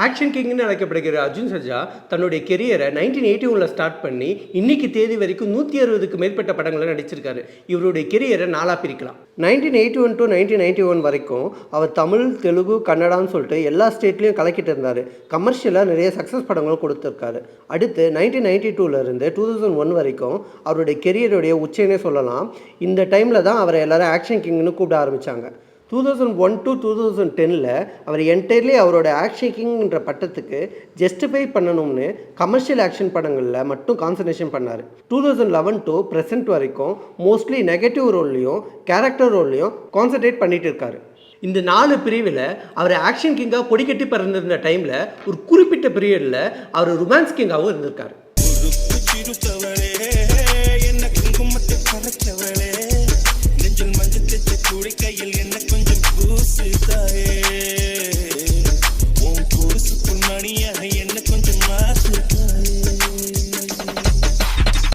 Action கிங்னு அழைக்கப்படுகிற Arjun Sharjah தன்னுடைய கெரியரை 1981 start பண்ணி இன்னைக்கு தேதி வரைக்கும் 160க்கு மேற்பட்ட படங்களை நடிச்சிருக்காரு. இவருடைய கெரியரை நாளாக பிரிக்கலாம். 1981 டு 1991 வரைக்கும் அவர் தமிழ், தெலுங்கு, கன்னடான்னு சொல்லிட்டு எல்லா ஸ்டேட்லேயும் கலக்கிட்டு இருந்தார். கமர்ஷியலாக நிறைய சக்ஸஸ் படங்களும் கொடுத்துருக்காரு. அடுத்து 1992லேருந்து 2001 வரைக்கும் அவருடைய கெரியருடைய உச்சைன்னே சொல்லலாம். இந்த டைமில் தான் அவரை எல்லாரும் ஆக்ஷன் கிங்னு கூப்பிட ஆரம்பித்தாங்க. 2001 டு 2010ல் அவர் என்டையர்லி அவரோட ஆக்ஷன் கிங்ன்ற பட்டத்துக்கு ஜஸ்டிஃபை பண்ணணும்னு கமர்ஷியல் ஆக்ஷன் படங்களில் மட்டும் கான்சன்ட்ரேஷன் பண்ணார். 2011 டு ப்ரெசென்ட் வரைக்கும் மோஸ்ட்லி நெகட்டிவ் ரோல்லையும் கேரக்டர் ரோல்லையும் கான்சன்ட்ரேட் பண்ணிட்டு இருக்காரு. இந்த 4 பிரிவில் அவர் ஆக்ஷன் கிங்காக கொடிக்கட்டி பறந்திருந்த டைமில் ஒரு குறிப்பிட்ட பீரியடில் அவர் ரொமான்ஸ் கிங்காகவும் இருந்திருக்காரு.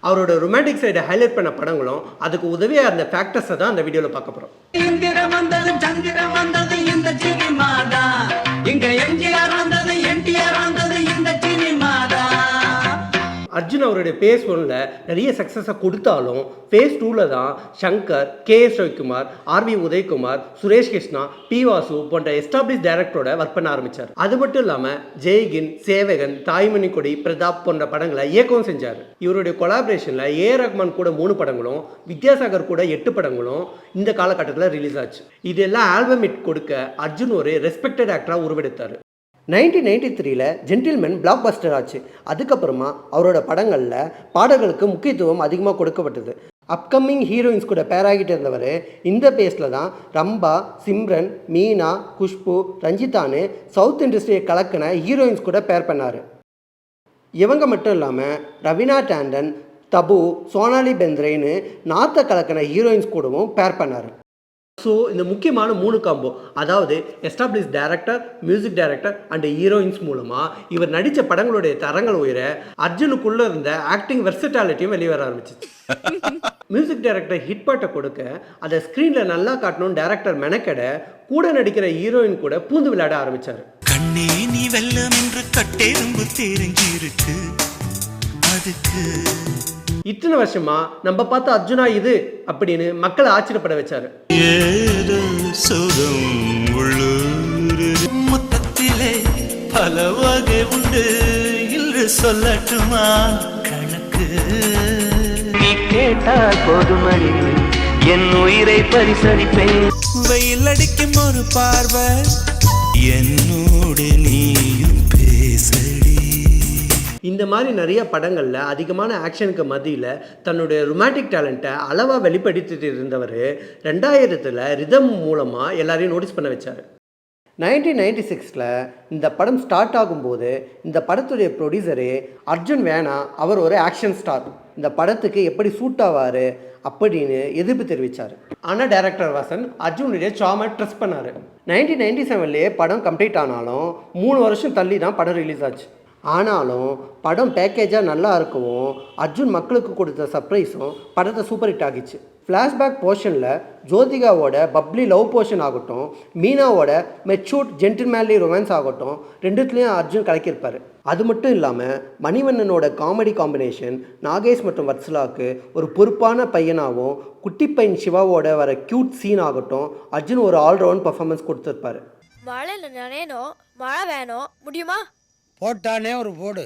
அவரோட ரொமான்டிக் சைடை ஹைலைட் பண்ண படங்களும் அதுக்கு உதவியாக இருந்த ஃபேக்டர்ஸை தான் அந்த வீடியோவில் பார்க்க போகிறோம். அர்ஜுன் அவருடைய ஃபேஸ் 1ல் நிறைய சக்ஸஸை கொடுத்தாலும் ஃபேஸ் 2ல் தான் Shankar, KS Ravikumar, RV Udhayakumar, Suresh Krishna, P Vasu போன்ற எஸ்டாப்ளிஷ் டைரக்டரோட ஒர்க் பண்ண ஆரம்பித்தார். அது மட்டும் இல்லாமல் ஜெய்கின், சேவகன், தாய்மணி கொடி, பிரதாப் போன்ற படங்களை இயக்கவும் செஞ்சார். இவருடைய கொலாபரேஷனில் A ரஹ்மான் கூட 3 படங்களும், வித்யாசாகர் கூட 8 படங்களும் இந்த காலகட்டத்தில் ரிலீஸ் ஆச்சு. இதெல்லாம் ஆல்பம் ஹிட் கொடுக்க அர்ஜுன் ஒரு ரெஸ்பெக்டட் ஆக்டராக உருவெடுத்தார். 1993ல் ஜென்டில்மேன் பிளாக் பஸ்டர் ஆச்சு. அதுக்கப்புறமா அவரோட படங்களில் பாடல்களுக்கு முக்கியத்துவம் அதிகமாக கொடுக்கப்பட்டது. அப்கமிங் ஹீரோயின்ஸ் கூட பேராகிட்டு இருந்தவர் இந்த பேஸில் தான் ரம்பா, சிம்ரன், மீனா, குஷ்பு, ரஞ்சிதான்னு சவுத் இண்டஸ்ட்ரியை கலக்கின ஹீரோயின்ஸ் கூட பேர் பண்ணார். இவங்க மட்டும் இல்லாமல் ரவீனா டாண்டன், தபு, சோனாலி பெந்திரேன்னு நார்த்தை கலக்கின ஹீரோயின்ஸ் கூடவும் பேர் பண்ணார். ஸோ இந்த முக்கியமான 3 காம்போ, அதாவது establish director, music director and heroines மூலமாக இவர் நடித்த படங்களுடைய தரங்கள் உயர அர்ஜுனுக்குள்ளே இருந்த ஆக்டிங் வெர்சட்டாலிட்டியும் வெளியே வர ஆரம்பிச்சிச்சு. மியூசிக் டைரக்டர் ஹிட் பாட்டை கொடுக்க அதை ஸ்க்ரீனில் நல்லா காட்டணும் டைரக்டர் மெனக்கெட கூட நடிக்கிற ஹீரோயின் கூட பூந்து விளையாட ஆரம்பித்தார். கண்ணே நீ வெல்லம் என்று கட்டெரும்பு தெரிஞ்சிருக்கு அதுக்கு இத்தனை வருஷமா நம்ம பார்த்த அர்ஜுனா இது அப்படின்னு மக்களை ஆச்சரியப்பட வச்சாரு. மொத்தத்திலே பல வகை உண்டு என்று சொல்லட்டுமா கணக்கு நீ கேட்டால் போதுமடி என் உயிரை பரிசளிப்பேன். வெயில் அடிக்கும் ஒரு பார்வை என்னோடு நீயும் பேசடி. இந்த மாதிரி நிறைய படங்களில் அதிகமான ஆக்ஷனுக்கு மத்தியில் தன்னுடைய ரொமான்டிக் டேலண்ட்டை அளவாக வெளிப்படுத்திட்டு இருந்தவர் 2000ல் ரிதம் மூலமாக எல்லாரையும் நோட்டீஸ் பண்ண வச்சார். 1996ல் இந்த படம் ஸ்டார்ட் ஆகும்போது இந்த படத்துடைய ப்ரொடியூசரு அர்ஜுன் வேணா, அவர் ஒரு ஆக்ஷன் ஸ்டார், இந்த படத்துக்கு எப்படி சூட் ஆவார் அப்படின்னு எதிர்ப்பு தெரிவித்தார். ஆனால் டைரக்டர் வாசன் அர்ஜுனுடைய சாமை ட்ரஸ்ட் பண்ணார். 1997லேயே படம் கம்ப்ளீட் ஆனாலும் 3 வருஷம் தள்ளி தான் படம் ரிலீஸ் ஆச்சு. ஆனாலும் படம் பேக்கேஜாக நல்லா இருக்கவும் அர்ஜுன் மக்களுக்கு கொடுத்த சர்ப்ரைஸும் படத்தை சூப்பர் ஹிட் ஆகிச்சு. ஃப்ளாஷ்பேக் போர்ஷனில் ஜோதிகாவோட பப்ளி லவ் போர்ஷன் ஆகட்டும், மீனாவோட மெச்சூர்ட் ஜென்டில்மேன்லி ரொமான்ஸ் ஆகட்டும், ரெண்டுத்துலேயும் அர்ஜுன் கலக்கியிருப்பார். அது மட்டும் இல்லாமல் மணிவண்ணனோட காமெடி காம்பினேஷன் நாகேஷ் மற்றும் வத்சலாவுக்கு ஒரு பொறுப்பான பையனாகவும், குட்டி பையன் சிவாவோட வர க்யூட் சீன் ஆகட்டும், அர்ஜுன் ஒரு ஆல்ரவுண்ட் பர்ஃபார்மன்ஸ் கொடுத்துருப்பார். மழையில் நனையணும், மழை வேணும், முடியுமா? போட்டானே ஒரு போடு.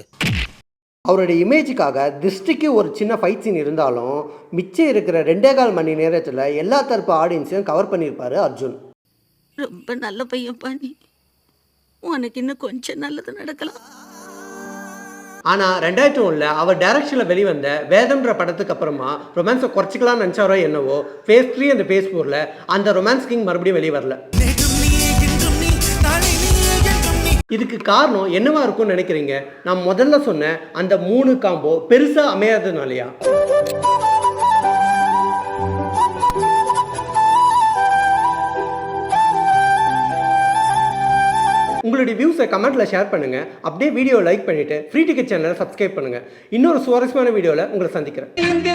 அவருடைய இமேஜுக்காக திருஷ்டிக்கு ஒரு சின்ன ஃபைட் சீன் இருந்தாலும் மிச்சம் இருக்கிற 2.25 மணி நேரத்தில் எல்லா தரப்பு ஆடியன்ஸையும் கவர் பண்ணியிருப்பார் அர்ஜுன். ரொம்ப நல்ல பையன் பண்ணி உனக்கு இன்னும் கொஞ்சம் நல்லது நடக்கலாம். ஆனால் 2001ல் அவர் டைரக்ஷனில் வெளிவந்த வேதம்ன்ற படத்துக்கு அப்புறமா ரொமான்ஸை குறைச்சிக்கலாம்னு நினச்சாரோ என்னவோ, ஃபேஸ் 3 அந்த ஃபேஸ் 4ல் அந்த ரொமான்ஸ் கிங் மறுபடியும் வெளியே வரல. இதுக்கு காரணம் என்னவா இருக்கும்னு நினைக்கிறீங்க? நான் முதல்ல சொன்ன அந்த 3 காம்போ பெருசா அமையாததுனாலயா? உங்களுடைய வியூஸை கமெண்ட்ல ஷேர் பண்ணுங்க. அப்படியே வீடியோ லைக் பண்ணிட்டு ஃப்ரீ டிக்கெட் சேனலை சப்ஸ்கிரைப் பண்ணுங்க. இன்னொரு சுவாரஸ்யமான வீடியோல உங்களை சந்திக்கிறேன். இந்த